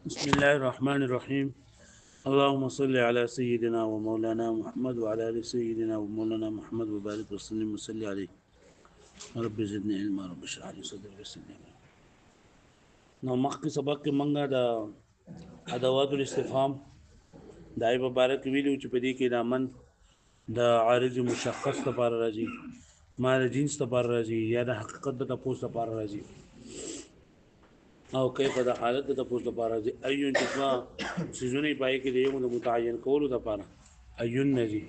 بسم الله الرحمن الرحيم. اللهم صل على سيدنا ومولانا محمد وعلى ال سيدنا ومولانا محمد وبارك وسلم وصل عليه. رب زدني علما رب اشرح لي صدري ويسر لي امري. نو مخکې سبق کې مونږه د ادوات الاستفهام د ای مبارک ویلو چې په دې کې د من د عارض مشخص لپاره راځي، ما د جنس لپاره راځي، یا د حقیقت د تپوس لپاره راځي، او کیف د حالت د تپوس لپاره راځي. ایون چې ما سيزونه پای کې د یو د متعین کولو لپاره ایون نجی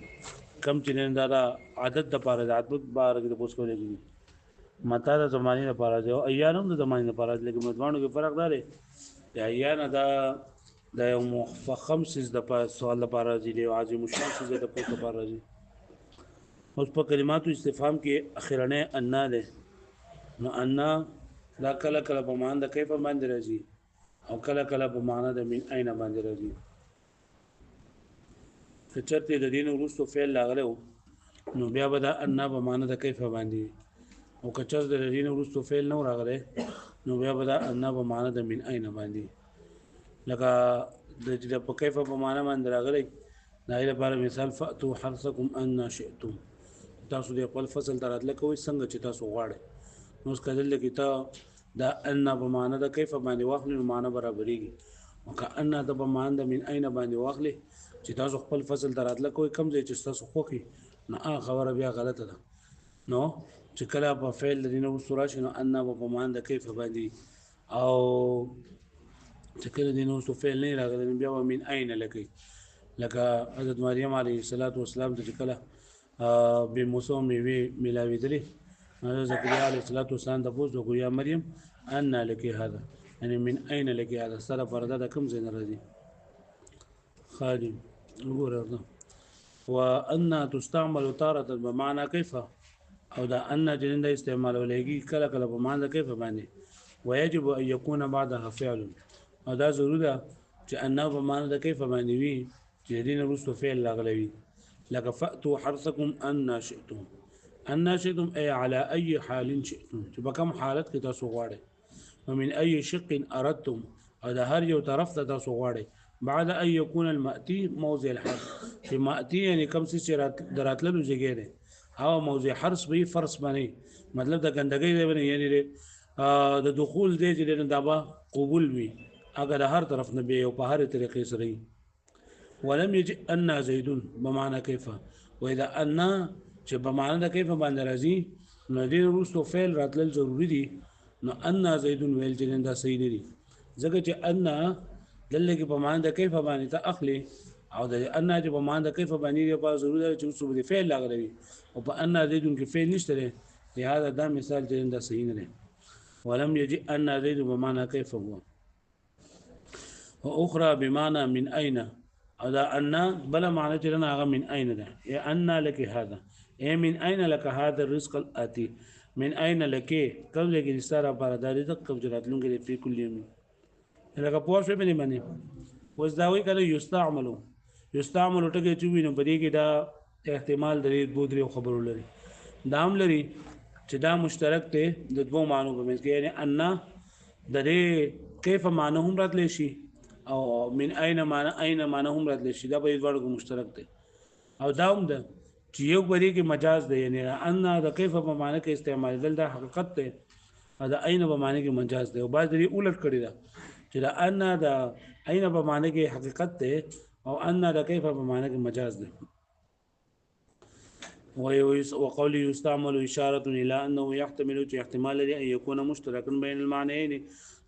کم چې نه دا عادت د لپاره د عادت بار کې تپوس کولای متا د زمانی لپاره دی او ایانم د زمانی لپاره دی، لکه مدوانو کې فرق دی. د ایان د یو مفخم سیز د سوال لپاره دی او عظیم الشان سیز د پوښتنه لپاره دی. اوس په کلماتو استفهام کې اخرنه ان ده، نو ان دا کله کله په معنی د کیف باندې راځي او کله کله په معنی د من اين باندې راځي. که چرته د دین وروسته فعل لاغله نو بیا به دا ان په معنی د کیف باندې، او که چر د دین وروسته فعل نو راغله نو بیا به دا ان په معنی د من اين باندې. لکه د په کیف په معنی باندې راغله دا لپاره مثال فاتو حرثکم ان شئتم، تاسو د خپل فصل دراتله کوي څنګه چې تاسو غواړئ. نو اس کله کې تا دا ان په معنا د کیف باندې واخلې نو معنا برابرېږي، او که ان د په معنا د من اين باندې واخلې چې تاسو خپل فصل دراتله کوي کم ځای چې تاسو خوخي نو خبره بیا غلطه ده. نو چې کله په فعل د دینه وسورا شنو ان په معنا د کیف باندې، او چې کله دینه وسو فعل نه راغلی بیا من اين لکه حضرت مریم علیه السلام ته کله به موسی میوه ملاویدلې زكريا عليه الصلاة والسلام تبوز وقل يا مريم أن لك هذا، يعني من أين لك هذا؟ سر فردا كم زين الردي خادم نقول هذا. وأن تستعمل تارة بمعنى كيف، أو دا أن جنين دا استعمال وليجي كلا كلا بمعنى كيف بعني، ويجب أن يكون بعدها فعل، أو دا ضرورة أن بمعنى دا كيف بعني وي جدين رسل فعل لغلوي. لك فأتوا حرثكم أن شئتم، ان شئتم اي على اي حال شئتم، چې په کوم حالت کې تاسو غواړئ. ومن اي شق اردتم، او د هر یو طرف ته تاسو غواړئ. بعد ان يكون المأتي موضع الحرف، چې مأتي یعنی کوم څه دراتللو ځای دی او موضع حرف به فرض باندې مطلب د ګندګۍ دی باندې، یعنی د دخول دی چې د دابا قبول وي اگر هر طرف نه به او په هر طریقې سره. ولم يجئ ان زيد بمعنى كيف، واذا ان چې په معنا د کیف باندې راځي نو دې وروسته فعل راتلل ضروری دي. نو ان زید ویل چې دا صحیح نه دي، ځکه چې ان دلته کې په معنا د کیف باندې ته اخلي، او د ان چې په معنا د کیف باندې په ضروري ده چې اوس به فعل لاغلي، او په ان زید کې فعل نشته لري، لهدا دا مثال چې دا صحیح نه دی. ولم يجئ ان زید بمعنى كيف هو، واخرى بمعنى من اين، او دا ان بل معنی چې نه هغه من اين ده، یا ان لك هذا اي من اين لك هذا الرزق الاتي، من اين لك کوم لګي ستاره پر د رزق کوم جراتلونګي په کل يوم لکه پوښښ به نه باندې وز دا وی کله یستعمل ټکي چې وینو په دې کې دا احتمال درې بودري خبرو لري، دا هم لري چې دا مشترک ته د دوه معنی په منځ کې، یعنی ان د دې کیف معنی هم راتلی شي او من اين معنی هم راتلی شي، دا به ورغو مشترک دی. او دا هم ده چې یو بری کې مجاز دی، یعنی ان د کیف په معنی کې استعمال دل دا حقیقت دی، او د عین په معنی کې مجاز دی، او بعض لري اولټ کړی دا چې دا ان د عین په معنی کې حقیقت دی او ان د کیف په معنی کې مجاز دی. وقول يستعمل اشاره الى انه يحتمل احتمال لري ان يكون مشتركا بين المعنيين،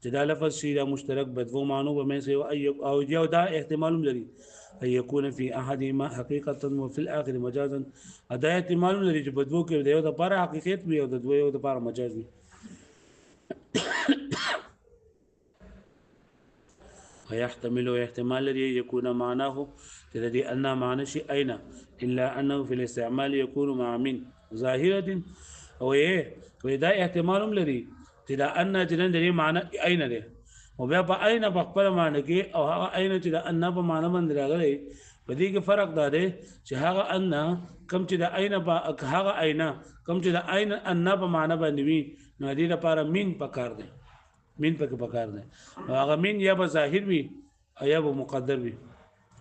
چې دا لفظ شي دا مشترک بدو معنی به مې او یو دا احتمال لري ان يكون في احدهما حقيقه وفي الاخر مجازا، ادا احتمال لري چې بدو کې د یو د لپاره حقیقت وي او د دوی د لپاره مجاز وي. ويحتمل احتمال لري يكون معناه الذي ان معنى شيء اين، الا انه في الاستعمال يكون مع من ظاهره، او دا احتمال لري چې دا ان جنن لري معنی اين ده، او بیا په اين په خپل معنی کې او هغه اين چې دا ان په معنی باندې راغلي په دې کې فرق دی چې هغه ان کم چې دا اين په هغه اين کم چې دا اين ان په معنی باندې وي نو دې لپاره من پکار دی، من پکې پکار دی، هغه من یا به ظاهر وي یا به مقدر وي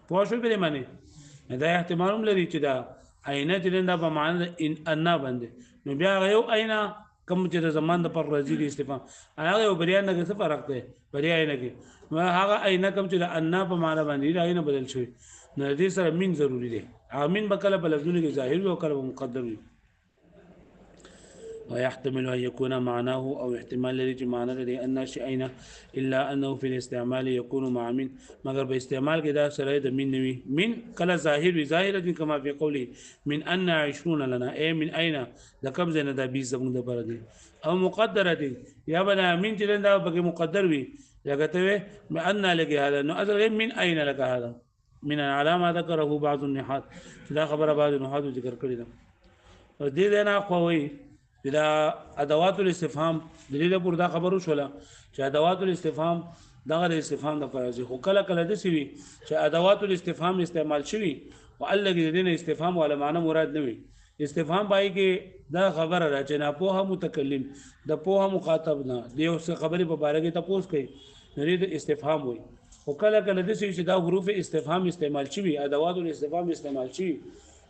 پوه شو په دې معنی دا احتمال هم لري چې دا عینه چې دا په معنی د ان باندې نو بیا یو عینه کوم چې د زمان د پر راځي د استفهام هغه یو بریان نه څه فرق دی بری عینه کې نو هغه عینه کوم چې د ان په معنی باندې دا عینه بدل شوی نو دې سره من ضروری دی امین بکله په لفظونو کې ظاهر وي او کله مقدر وي ويحتمل أن يكون معناه أو احتمال الذي معنى لدي أن شيئين إلا أنه في الاستعمال يكون مع من مگر باستعمال كده سرعي من نوي من كلا ظاهر ظاهرة كما في قوله من أن 20 لنا أي من أين ده كم زينا ده بيز زمون ده بردي أو مقدرة يا بنا من جلن ده بقي مقدر بي لقتوه بأن لك هذا أنه أصل من أين لك هذا من العلامة ذكره بعض النحات لا خبر بعض النحات ذكر كده ودي دينا قوي دا ادوات الاستفهام دلیل پر دا خبرو شولا چې ادوات الاستفهام دغه استفهام د فرض خو کله کله د سوي چې ادوات الاستفهام استعمال شوي او الګ دین استفهام ولا معنی مراد نه وي استفهام پای کې دا خبره را چې نه په متکلم د په مخاطب نه دیو څه خبرې په باره کې تاسو کوي نری د استفهام وي او کله کله د سوي چې دا حروف استفهام استعمال شوي ادوات الاستفهام استعمال شوي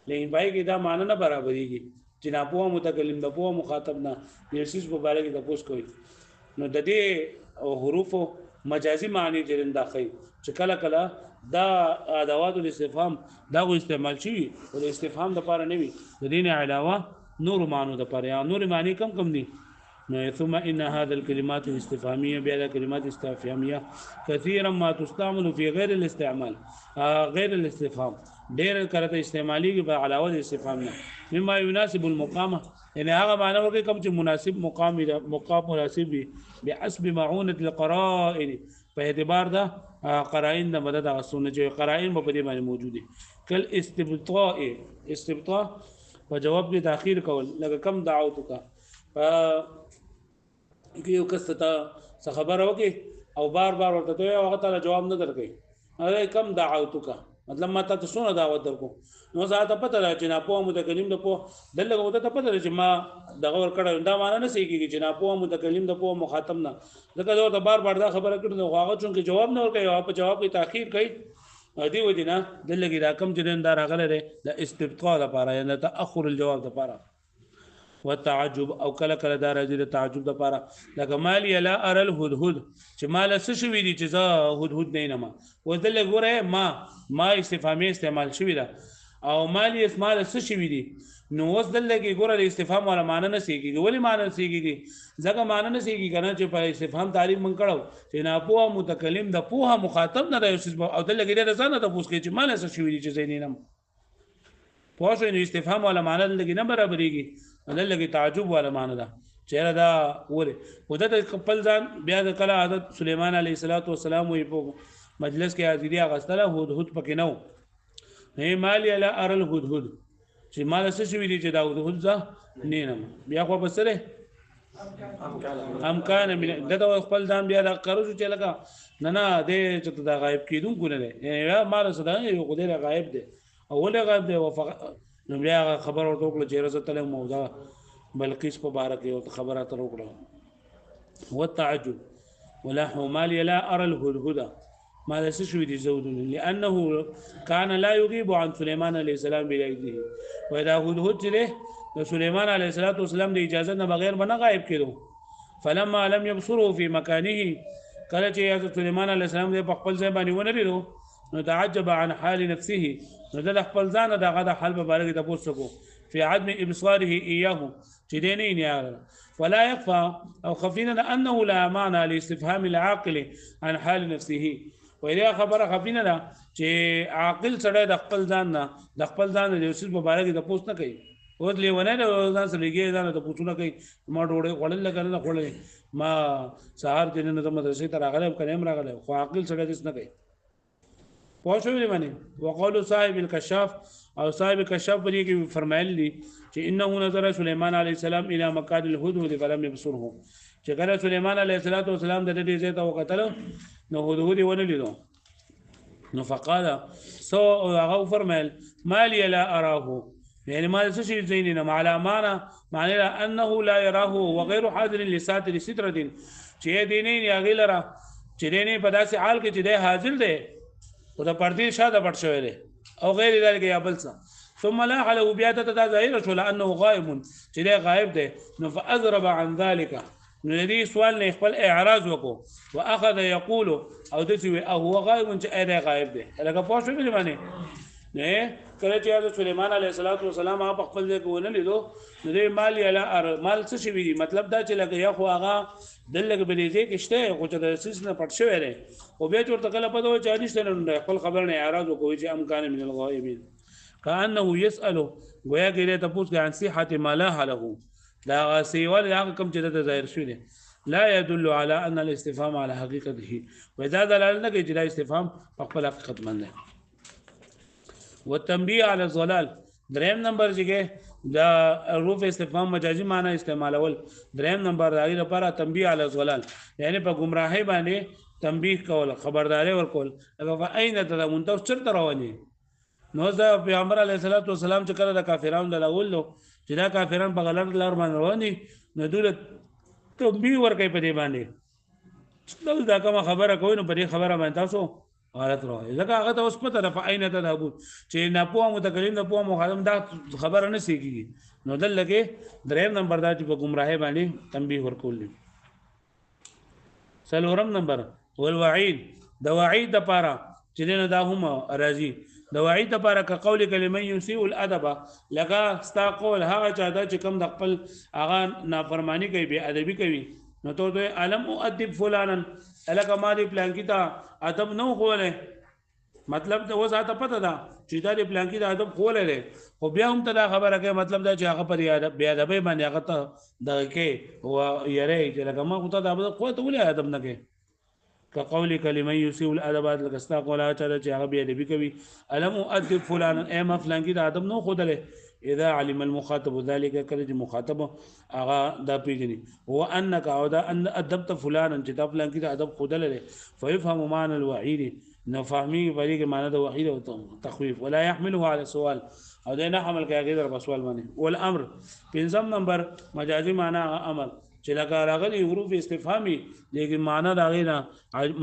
لیکن پای کې دا معنی نه برابرېږي چې نه په متکلم د په مخاطب نه یوسیس په باره کې تاسو کوي نو د دې حروف مجازي معنی جرن داخلي چې کله کله دا ادوات الاستفهام دا غو استعمال شي او استفهام د پاره نه وي د دین علاوه نور معنی د پاره یا نور معنی کم دي ثم ان هذا الكلمات الاستفهاميه بهذا كلمات استفهاميه كثيرا ما تستعمل في غير الاستعمال غير الاستفهام ډېر کرته استعمالي په علاوه د استفهام نه مما يناسب المقام یعنی هغه معنی ورکړي کوم چې مناسب مقام مناسب وي بحسب معونه القرائن په اعتبار دا قرائن د مدد غسونه چې قرائن په دې باندې موجود دي کل استبطاء په جواب کې تاخير کول لکه کم دعوتک یو کسته خبر وکي او بار ورته ته هغه ته جواب نه درکې هغه کم دعوتک مطلب ما ته څونه دعوت درکو نو زه ته پته را چې نه په متکلم د په دلته ته پته چې ما دغه ور کړه دا معنی نه سيږي چې نه په متکلم د په مخاطب نه ځکه دا بار دا خبره کړو هغه چونکې جواب نه ورکوي او په جواب کې تاخير کوي دی ودینه دلته دا کم جنن دا راغله د استبقاء لپاره یا تاخر الجواب لپاره والتعجب او کله کله دا راځي د تعجب لپاره لکه مالی لا ار الهدهد چې مال څه شوی دي چې زه هدهد نه ما ودل ګوره ما استفهامي استعمال شوی دا او مالی اسمال څه شوی دي نو وس دل کې ګوره د استفهام ولا معنی نه سيږي ولی معنی سيږي ځکه معنی نه سيږي کنه چې په استفهام تعریف من کړو چې نه پوها متکلم د پوها مخاطب نه راځي او دل کې د ځانه د پوښتنه چې مال څه شوی دي چې زینینم پوښتنه نو استفهام ولا معنی لګي نه برابرېږي دلته تعجب ولا معنی ده چیرې دا وره ودا د خپل ځان بیا د کله عادت سليمان عليه السلام وي په مجلس کې حاضرې غستله هدهد پکې نو نه مالی لا ار الهدهد چې مال څه شوی دي چې دا هدهد ځه نه بیا خو بسره امکان من دغه خپل ځان بیا د قرض چې لګا نه دې چې دا غایب کیدونکو نه دی یا مال صدا یو خدای غایب دی او ولې غایب دی نو بیا خبر ورته وکړه چې رسول الله موضوع بلقیس په باره کې خبره تر وکړه والتعجب ولا مال لا ارى الهدهد ما ليس شو دي زود لانه كان لا يغيب عن سليمان عليه السلام بيده واذا هدهد له سليمان عليه السلام د اجازه نه بغیر بنا غائب کړو فلما لم يبصره في مكانه قال چې سليمان عليه السلام د خپل ځای باندې ونه لري نو تعجب عن حال نفسه نو د خپل ځان دغه حال په باره کې تاسو کو في عدم ابصاره اياه چې دیني نه ولا يخفى او خفينا انه لا معنى لاستفهام العاقل عن حال نفسه وإذا خبر خفينا چې عاقل سره د خپل ځان نه د خپل ځان د یوسف په باره کې تاسو نه کوي او لیونه د ځان سره لګي ځان ته پوښتنه کوي ما ډوړې وړل لګنه خړلې ما سهار دې نه د مدرسې ته راغله کلم راغله خو عاقل سره دې نه کوي پوښوي باندې وقول صاحب الكشاف او صاحب الكشاف په دې کې فرمایلی چې انه نظر سليمان عليه السلام الى مقاد الهدهد فلم يبصره چې کله سليمان عليه السلام د دې ځای ته وکتل نو هدهد ونه لیدو نو فقال سو هغه فرمایل ما لي لا اراه يعني ما څه شي زيننا على معنى انه لا يراه وغير حاضر لساتر ستره چې دیني یا غیلره چې دیني په داسې حال کې چې د حاضر دی او د پردې شاده پټ شوی دی او غیر ذلك یا بل څه ثم لا حلو بیا ته دا ظاهر شو لانه غائب چې دی غائب دی نو فاضرب عن ذلك نو دې سوال نه خپل اعراض وکړو واخذ يقول او دې وی او هو غائب چې اې غائب دی لکه پوه شو دې باندې نه کله چې حضرت سليمان عليه السلام هغه خپل ځای کې ونه لیدو نو دې مال یا مال څه شي وي مطلب دا چې لکه یا خو هغه دلته بلېځي کې شته خو چې د سیس نه پټ شوی دی او بیا ورته کله پته و چې نشته نو خپل خبر نه اعراض وکوي چې امکان من الغائبين كانه يسأل گویا کې له تاسو عن صحه ما لا له دا سیوال هغه کوم چې د ظاهر شوی دی لا يدل على ان الاستفهام على حقيقته واذا دلالت نه کوي چې دا استفهام په خپل حقیقت باندې والتنبيه على الضلال دریم نمبر چې دا حروف استفهام مجازي معنی استعمالول دریم نمبر دغه لپاره تنبيه على الضلال یعنی په گمراهۍ باندې تنبيه کول خبرداري ورکول فاين تدمون تاسو چرته رواني نو دا پیغمبر علیه الصلاۃ والسلام چې کله د کافرانو د لغول چې دا کافرانو په غلط لار باندې رواني نو دوی تنبيه ورکوي په دې باندې دا کوم خبره کوي نو په دې خبره باندې تاسو غلط راوي ځکه هغه ته اوس پته ده فاین تذهبون چې نه پوه متکلم نه پوه مخاطب دا خبره نه سیږي نو دل لګي دریم نمبر دا چې په گمراهۍ باندې تنبيه ورکول دي څلورم نمبر والوعید د وعید لپاره چې نه دا هم راځي د وعید لپاره ک قول کلمه یسیء الادب لکه ستا قول هغه چا دا چې کوم د خپل هغه نافرمانی کوي بی ادبی کوي نو ته علم ادب فلانن الکه ما دې پلان کې تا ادب نو خوله مطلب دا وځه پته ده چې دا دې پلان کې د ادب خوله لري خو بیا هم ته دا خبره کوي مطلب دا چې هغه پر بیا ادب باندې هغه ته دغه کې هو یری چې لکه ما خو ته دا خو ته ولې ادب نه کوي كقول كلمه يسيء الادب لکستا قولا چې هغه بیا ادبی کوي علم ادب فلان اي ما فلان کې د ادب نو خوله اذا علم المخاطب ذلك كلمه مخاطب اغا دا پیجني هو انك او دا ان ادبت فلانا چې دا فلان کې ادب خودل فيفهم معنى الوعيد نفهمي فريق معنى د وعيد او تخويف ولا يحمله على السؤال او دا نه حمل کوي غیر په سوال باندې والامر پنځم نمبر مجازي معنى امر چې لکه راغلي حروف استفهامي لیکن معنی دا غینا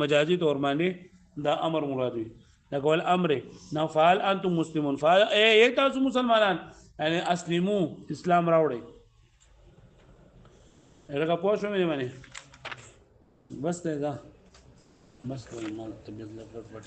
مجازي تور باندې دا امر مراد وي لکه الامر نفعل انتم مسلمون فعل اي تاسو مسلمانان یعنی اسلمو اسلام راوړي هغه پوه شو مې باندې بس ته دا بس کوئی مال طبيعت لپاره پټ